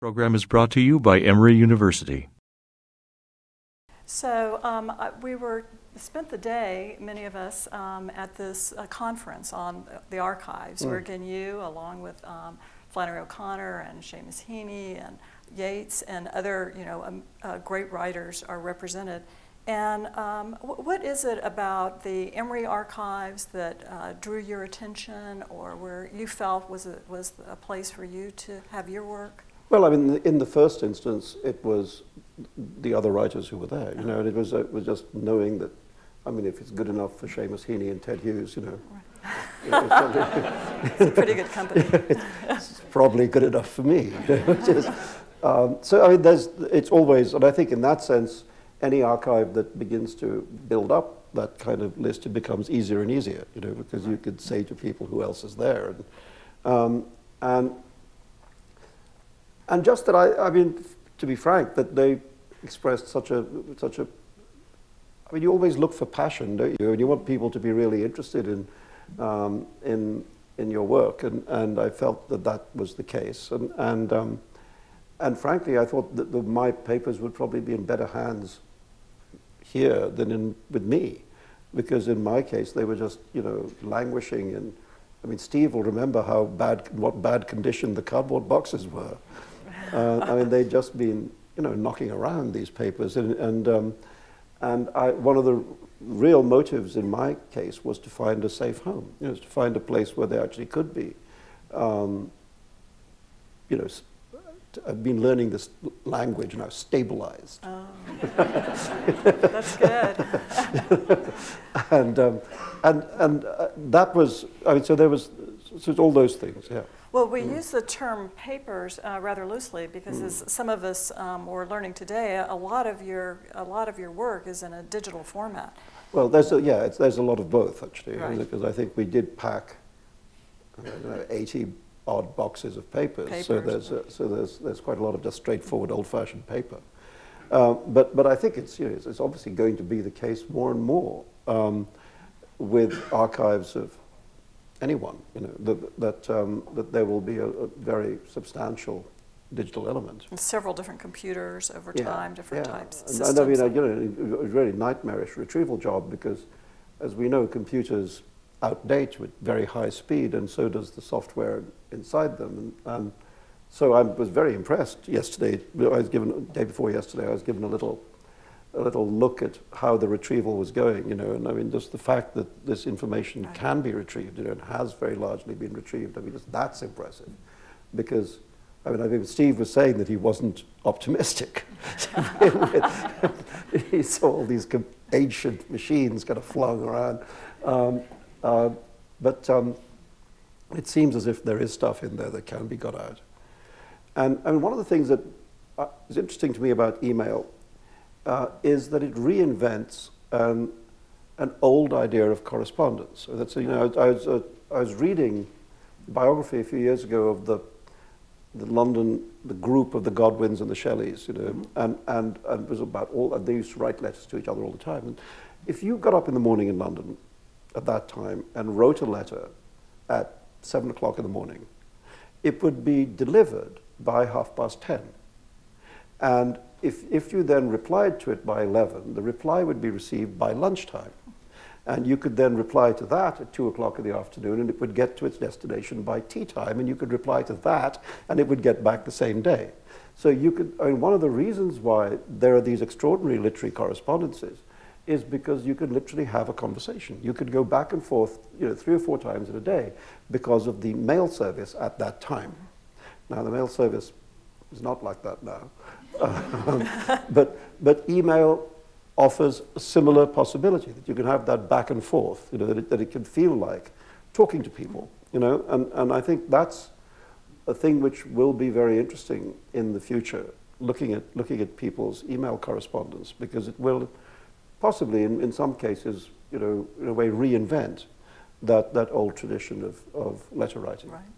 Program is brought to you by Emory University. So we spent the day, many of us, at this conference on the archives, where again you, along with Flannery O'Connor and Seamus Heaney and Yates and other great writers are represented. And what is it about the Emory archives that drew your attention, or where you felt was a place for you to have your work? Well, I mean, in the first instance, it was the other writers who were there, and it was just knowing that, I mean, if it's good enough for Seamus Heaney and Ted Hughes, It's a pretty good company. It's probably good enough for me. So, I mean, it's always, and I think in that sense, any archive that begins to build up that kind of list, it becomes easier and easier, because you could say to people who else is there. And just that I mean, to be frank, that they expressed such a, I mean, you always look for passion, don't you? And you want people to be really interested in your work, and I felt that was the case. And frankly, I thought that my papers would probably be in better hands here than with me, because in my case they were just languishing. And I mean, Steve will remember what bad condition the cardboard boxes were. I mean, they'd just been knocking around, these papers, and one of the real motives in my case was to find a safe home, to find a place where they actually could be. I've been learning this language now, stabilized. Oh, that's good. and that was, I mean, so it's all those things, yeah. Well, we use the term papers rather loosely because, as some of us were learning today, a lot of your work is in a digital format. Well, there's a lot of both, actually, right. Because I think we did pack 80 odd boxes of papers. So there's quite a lot of just straightforward, old-fashioned paper. But I think it's obviously going to be the case more and more with archives of anyone, that there will be a very substantial digital element. And several different computers over time, different types of systems. And I mean, it was a really nightmarish retrieval job because, as we know, computers outdate with very high speed, and so does the software inside them. And so I was very impressed yesterday. Day before yesterday, I was given a little look at how the retrieval was going, and I mean, just the fact that this information can be retrieved, and has very largely been retrieved. I mean, that's impressive, because I mean, Steve was saying that he wasn't optimistic. He saw all these ancient machines kind of flung around, but it seems as if there is stuff in there that can be got out. And one of the things that is interesting to me about email is that it reinvents an old idea of correspondence. So that's, I was reading a biography a few years ago of the group of the Godwins and the Shelleys, and it was about they used to write letters to each other all the time. And if you got up in the morning in London at that time and wrote a letter at 7 o'clock in the morning, it would be delivered by 10:30. And if you then replied to it by 11, the reply would be received by lunchtime. And you could then reply to that at 2 o'clock in the afternoon, and it would get to its destination by tea time, and you could reply to that, and it would get back the same day. So you could, I mean, one of the reasons why there are these extraordinary literary correspondences is because you could literally have a conversation. You could go back and forth, 3 or 4 times in a day because of the mail service at that time. Now, the mail service is not like that now. But email offers a similar possibility, that you can have that back and forth, that it can feel like talking to people, and I think that's a thing which will be very interesting in the future, looking at people's email correspondence, because it will possibly, in some cases, in a way reinvent that old tradition of letter writing. Right.